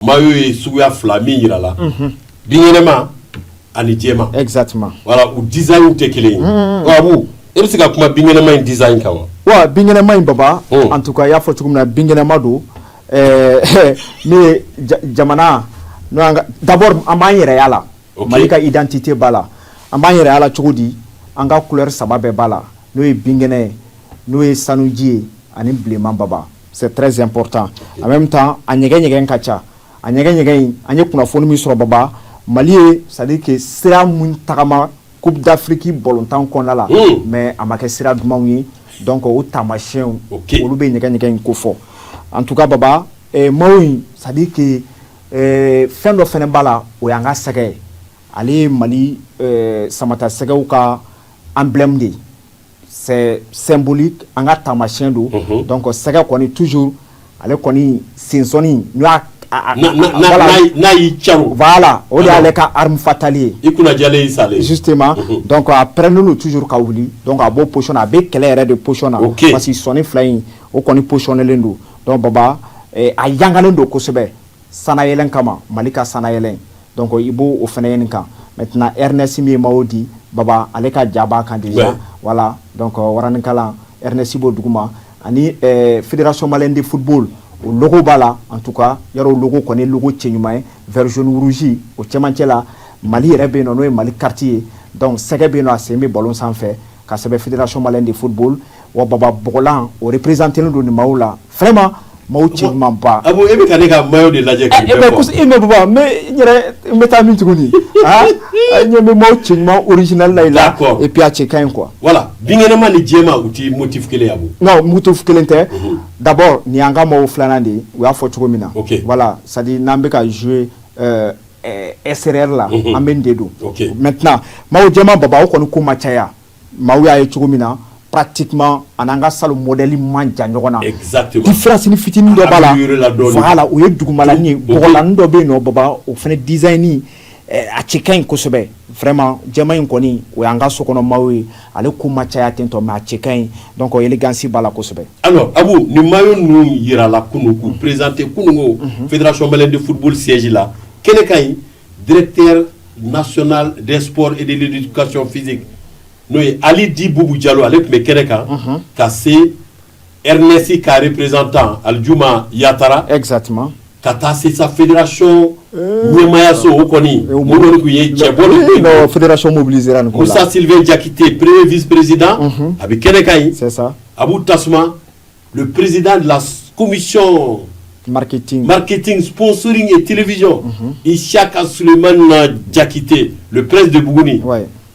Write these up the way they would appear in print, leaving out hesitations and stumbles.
maillot ye suguya fila min yira la binkɛnɛma ani jɛma exactement voilà u design tɛ kelen ye Abu e bɛ se ka kuma binkɛnɛma in design kan wa binkɛnɛma in baba en tout cas y'a fɔ cogo min na binkɛnɛma don ne jamana d'abord an b'an yɛrɛ y'a la Mali ka identité b'a la an b'an yɛrɛ y'a la cogo di an ka couleur saba bɛɛ b'a la n'o ye binkɛnɛ ye n'o ye sanuji ye ani bilenman baba c'est très important en même temps a ɲɛgɛn ka ca a ɲɛgɛn an ye kunnafoni min sɔrɔ baba Mali ye c'est à dire que sira mun tagama Coupe d'Afrique ballontan kɔnɔna la mais a ma kɛ sira dumanw ye donc o taamasiyɛnw olu bɛ ɲɛgɛn ko fɔ en tout cas baba maaw in c'est à dire que fɛn dɔ fɛnɛ b'a la o y'an ka sɛgɛ ye ale ye Mali samata sɛgɛw ka emblème de c'est symbolique an ka taamasiyɛn don donc sɛgɛ kɔni toujours ale kɔni sensɔnni n'a y'i caru voilà o de y'ale ka arme fatale ye i kunna jalen y'i salen justement donc a prenner toujours ka wuli donc a b'o position na a bɛ kɛlɛ yɛrɛ de position na parce que sɔnni fila in o kɔni positionnelen don donc baba a yangalen don kosɛbɛ sanayɛlɛn kama Mali ka sanayɛlɛn donc i b'o o fɛnɛ ɲini kan maintenant Ernest min ye maaw di baba ale ka ja b'a kan déjà voilà donc waranikala Ernest b'o duguma ani fédération malienne de football o logo b'a la en tout cas yɔrɔ logo kɔni logo cɛ ɲuman ye vert jaune rouge o cɛmancɛ la Mali yɛrɛ bɛ yen nɔ n'o ye Mali carte ye donc sɛgɛ bɛ yen nɔ a sen bɛ ballon sanfɛ ka sɛbɛn fédération malienne de football wa baba bɔgɔlan o représenté don ni maaw la vraiment maaw cɛ ɲuman ba Abu e bɛ ka ne ka maillot de lajɛ k'i bɛɛ fɔ mais baba mais n yɛrɛ n bɛ taa min tuguni n ɲɛ bɛ maaw cɛ ɲuman original la i la et puis a cɛ ka ɲi quoi voilà binkɛnɛma ni jɛma u ti motif kelen Abu non motif kelen tɛ d'abord ni an ka maaw filanan de u y'a fɔ cogo min na voilà c'est à dire n'an bɛ ka jouer SRR la an bɛ nin de don maintenant maaw jɛma baba o kɔni ko ma caya maaw y'a ye cogo min na pratiquement an ka salle modèle man jan ɲɔgɔn na exactement différence ni fitinin dɔ b'a la voilà o ye dugumalanin ye bɔgɔlanin dɔ bɛ yen nɔ baba o fana design a cɛ ka ɲi kosɛbɛ vraiment jɛma in kɔni o y'an ka sokɔnɔ maaw ye ale ko ma caya ten tɔ mais a cɛ ka ɲi donc élégance b'a la kosɛbɛ alors Abu ni maillot ninnu yira la kunu k'u présenter kunungo fédération malienne de football siège la kɛnɛ ka ɲi directeur national des sports et de l'éducation physique n'o ye Ali Di Boubou Diallo ale tun bɛ kɛnɛ kan ka se Ernest ka représentant Aljuma Yatara exactement ka taa se sa fédération ɲɛmayaso o kɔni mɔdɔli tun ye cɛbɔli non fédération mobilisera nin ko la Moussa Sylvain Diakité premier vice-président a bɛ kɛnɛ kan yen c'est ça Abou Tassouma le président de la commission marketing sponsoring et télévision Ishaka Suleiman Diakité le prince de Bougouni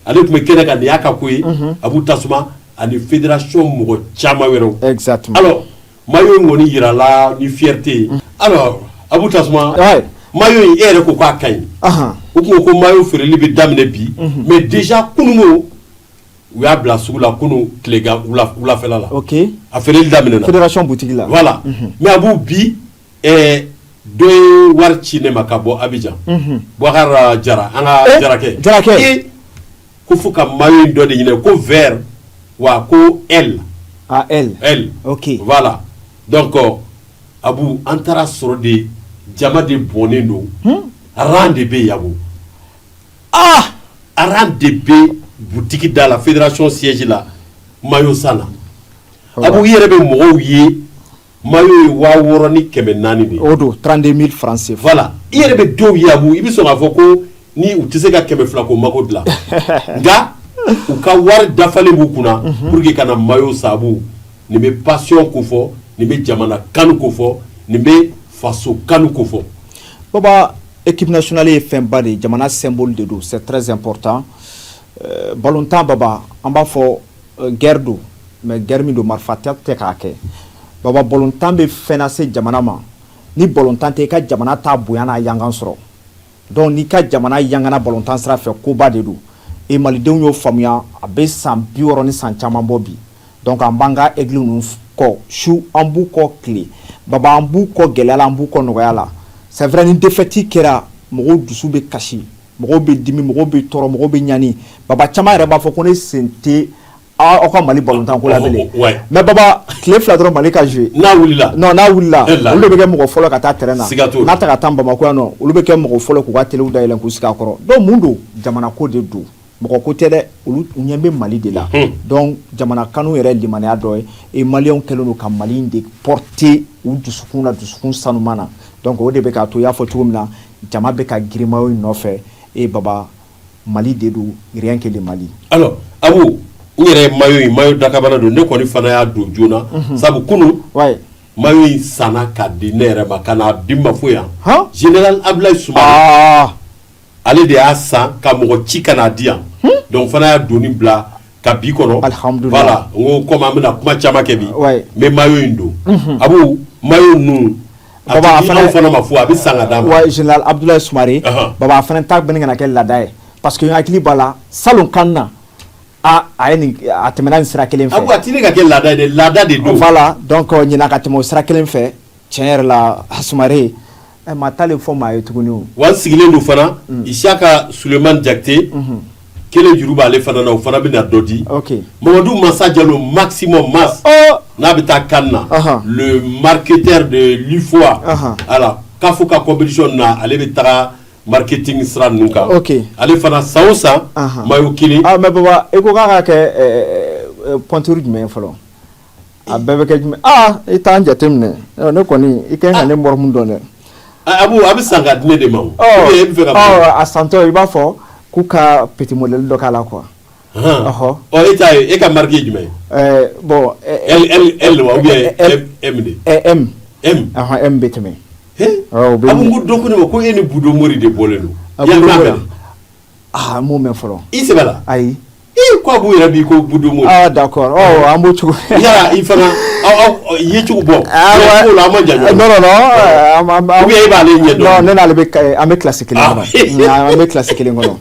ale tun bɛ kɛnɛ kan nin y'a ka ko ye Abou Tassouma ani fédération mɔgɔ caman wɛrɛw exactement alors maillot in kɔni yira la ni fierté alors Abou Tassouma maillot in e yɛrɛ ko k'a ka ɲi o tun ko maillot feereli bɛ daminɛ bi mais déjà kunungo u y'a bila sugu la kunu tilegan wulafɛla la a feereli daminɛna fédération boutique la voilà mais Abou bi dɔ ye wari ci ne ma ka bɔ Abidjan Boubacar Jara an ka Jarakɛ ko fo ka maillot in dɔ de ɲinɛ ko vert wa ko L ok voilà donc Abu an taara sɔrɔ de jama de bɔnnen don rang de bɛ yen Abu rang de bɛ boutique da la fédération siège la maillot san na Abu i yɛrɛ bɛ mɔgɔw ye maillot ye 6400 de o don 32 000 francs CFA voilà i yɛrɛ bɛ dɔw ye Abu i bɛ sɔn k'a fɔ ko ni u tɛ se ka 200 ko mago dilan nka u ka wari dafalen b'u kunna pour que ka na maillot san Abu nin bɛ passion ko fɔ nin bɛ jamana kanu ko fɔ nin bɛ faso kanu ko fɔ baba équipe nationale ye fɛnba de jamana symbole de don c'est très important ballontan baba an b'a fɔ guerre don mais guerre min don marifa tɛ k'a kɛ baba ballontan bɛ fɛn lase jamana ma ni ballontan tɛ i ka jamana t'a bonya n'a yangan sɔrɔ donc n'i ka jamana yangana ballontan sira fɛ koba de don et malidenw y'o faamuya a bɛ san 60 ni san caman bɔ bi donc an b'an ka église ninnu kɔ su an b'u kɔ tile baba an b'u kɔ gɛlɛya la an b'u kɔ nɔgɔya la c'est vrai ni défaite kɛra mɔgɔw dusu bɛ kasi mɔgɔw bɛ dimi mɔgɔw bɛ tɔɔrɔ mɔgɔw bɛ ɲani baba caman yɛrɛ b'a fɔ ko ne sen tɛ aw ka Mali ballon tan ko la bele mais baba tile fila dɔrɔn Mali ka jouer n'a wulila olu de bɛ kɛ mɔgɔ fɔlɔ ka taa terrain na n'a ta ka taa Bamako yan nɔ olu bɛ kɛ mɔgɔ fɔlɔ k'u ka telew dayɛlɛn k'u sigi a kɔrɔ donc mun don jamana ko de don mɔgɔ ko tɛ dɛ olu ɲɛ bɛ Mali de la donc jamana kanu yɛrɛ limaniya dɔ ye et Maliens kɛlen don ka Mali de porter u dusukun na dusukun sanuman na donc o de bɛ k'a to y'a fɔ cogo min na jama bɛ ka girimaw nɔfɛ et baba Mali de don rien que le Mali alors Abu n yɛrɛ maillot dakabana don ne kɔni fana y'a don joona sabu kunu maillot in sanna ka di ne yɛrɛ ma ka n'a di ma fo yan général Abdoulaye Soumaré ale de y'a san ka mɔgɔ ci ka n'a di yan donc fana y'a doni bila ka bi kɔnɔ alhamdulillah voilà n ko comme an bɛna kuma caman kɛ bi mais maillot in don Abu maillot ninnu baba fana ma fo a bɛ san ka d'a ma général Abdoulaye Soumaré baba a fana ta bɛna ka kɛ laada ye parce que n hakili b'a la salon kan na a ye nin a tɛmɛna nin sira kelen fɛ a tɛ ne ka kɛ laada ye dɛ laada de don voilà donc ɲinan ka tɛmɛ o sira kelen fɛ tiɲɛ yɛrɛ la Soumaré ma t'ale fɔ maa ye tuguni o wa n sigilen don fana Isiyaka Sulemani Jakite kelen juru b'ale fana na o fana bɛna dɔ di Mamadou Massa Diallo maximum masse n'a bɛ taa CAN na le marketeur de l'UFOA ala k'a fɔ ka compétition na ale bɛ taga marketing sira ninnu kan ale fana san o san maillot kelen mais baba e ko k'a ka kɛ pointure jumɛn fɔlɔ a bɛɛ bɛ kɛ jumɛn i t'an jateminɛ ne kɔni i kan ka ne mɔrɔ mun dɔn dɛ Abu a bɛ san ka di ne de ma o e bɛ fɛ ka a santɔ i b'a fɔ k'u ka petit modèle dɔ k'a la quoi e t'a ye e ka marque ye jumɛn ye bon L wa ou bien M de M M bɛ tɛmɛ Abu ko dɔ ko ne ma ko e ni Budo Mori de bɔlen don n m'o mɛn fɔlɔ i sɛbɛ la ayi ko Abu yɛrɛ b'i ko Budo Mori d'accord an b'o cogo yala i fana aw ye cogo bɔ ko la an ma jan ɲɔgɔn non ou bien e b'ale ɲɛ dɔn non ne n'ale bɛ an bɛ classe kelen kɔnɔ an bɛ classe kelen kɔnɔ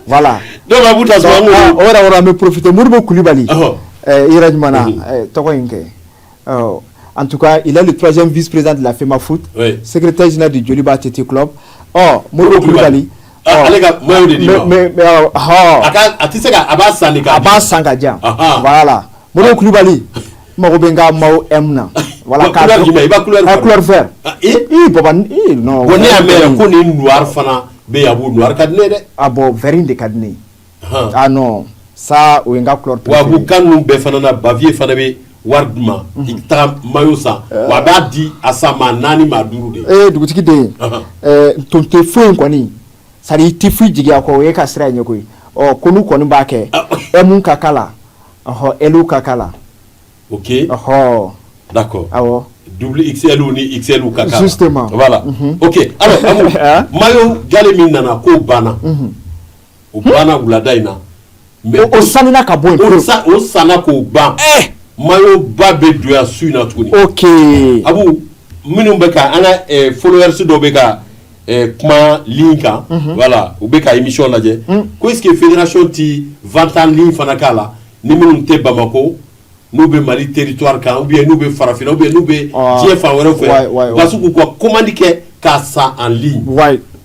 voilà donc Abu ta sɔrɔ o yɛrɛ an bɛ profiter Modibo Kulibali yɛrɛ jumɛn na tɔgɔ in kɛ en tout cas, il est le 3e vice-président de la FEMAFOOT, secrétaire général du Joliba TT Club. Modibo Kulibali. Aba Sangadja. Voilà. Modibo Kulibali. Marobenga Mao Emna. Voilà. Couleur vert. Non. On est à mer, on est noir, fana. Béabou noir cadné. Ah bon, verine de cadné. Ah non. Ça, ou une couleur préférée. Ou à Boukanou, Befana, Bavier, Fanabe. Wardma ikta mayo sa wa ba di asama nani maduru de dugutigi de ton te fo kwani sari ti fu jigia ko e ka sira nyeko konu konu ba ke emun kakala elu kakala OK d'accord double XL ou ni XL ou kakala justement voilà OK alors mayo gale min nana ko bana o bana uladaina mais o sanina ka bon o sana ko ban mayo ba be doya su na tuguni Abu minnu bɛ ka an ka followers dɔ bɛ ka kuma ligne kan voilà u bɛ ka émission lajɛ ko est-ce que fédération ti vente en ligne fana k'a la ni minnu tɛ Bamako n'u bɛ Mali territoire kan ou bien n'u bɛ Farafina ou bien n'u bɛ diɲɛ fan wɛrɛw fɛ parce que k'u ka commande kɛ k'a san en ligne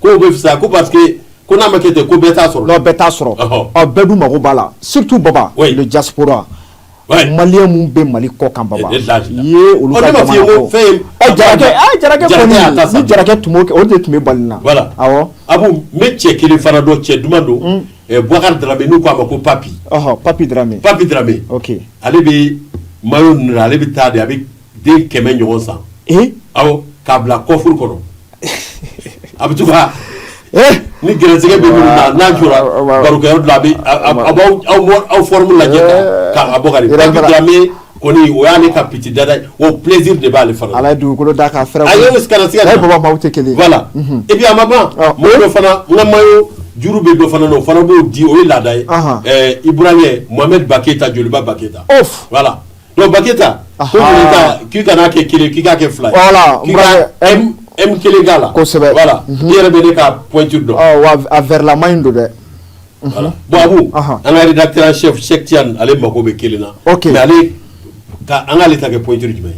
ko bɛ fisaya ko parce que ko n'a ma kɛ ten ko bɛɛ t'a sɔrɔ bɛɛ t'a sɔrɔ bɛɛ dun mago b'a la surtout baba le diaspora Malien mun be Mali kɔ kan baba ye olu ka jamana ko Jarake tumo o de tun bɛ bali na voilà Abu me cɛ kelen fana dɔ cɛ duman don Boubacar Dramé n'u k'a ma ko Papi Dramé ok ale bɛ maillot ninnu ale bɛ taa de a bɛ den 100 ɲɔgɔn san awɔ k'a bila coffre kɔnɔ a bɛ to ka ni gɛrɛsɛgɛ bɛ minnu na n'a jɔra barokɛyɔrɔ la a b'aw forme lajɛ k'a bɔ ka di Papi Dramé kɔni o y'ale ka petit dada o plaisir de b'ale fana ala ye dugukolo da k'a fɛrɛ a ye kana se ka baba maaw tɛ kelen voilà et puis a ma ban mɔgɔ dɔ fana n ka maillot juru bɛ dɔ fana na o fana b'o di o ye laada ye Ibrahima Mohamed Baketa Joliba Baketa voilà donc Baketa ko k'i kana kɛ kelen k'i k'a kɛ fila ye voilà M kelen k'a la kosɛbɛ voilà i yɛrɛ bɛ ne ka pointure dɔn a verlama in don dɛ voilà bon Abu an ka rédacteur en chef Cheikh Tidiane ale mako bɛ kelen na mais ale an k'ale ta kɛ pointure jumɛn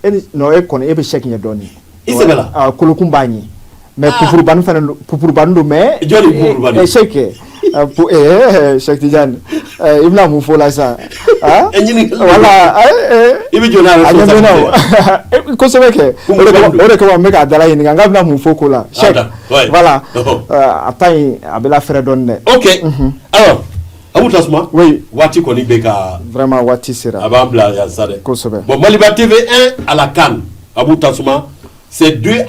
ye non e kɔni e bɛ Cheikh ɲɛ dɔɔni i sɛbɛ la kolokun b'a ɲɛ mais pupurubani fana pupurubani don mais jɔnni pupurubani Cheikh pour Cheikh Tidiane il bɛna mun fɔ la sa voilà i bɛ jɔ n'a responsabilité kosɛbɛ kɛ o de kama n bɛ k'a dala ɲininka n k'a bɛna mun fɔ ko la Cheikh voilà a ta in a bɛ lafɛrɛ dɔɔnin dɛ ok alors Abou Tassouma oui waati kɔni bɛ ka vraiment waati sera a b'an bila yan sa dɛ kosɛbɛ bon Maliba TV 1 à la CAN Abou Tassouma c'est 2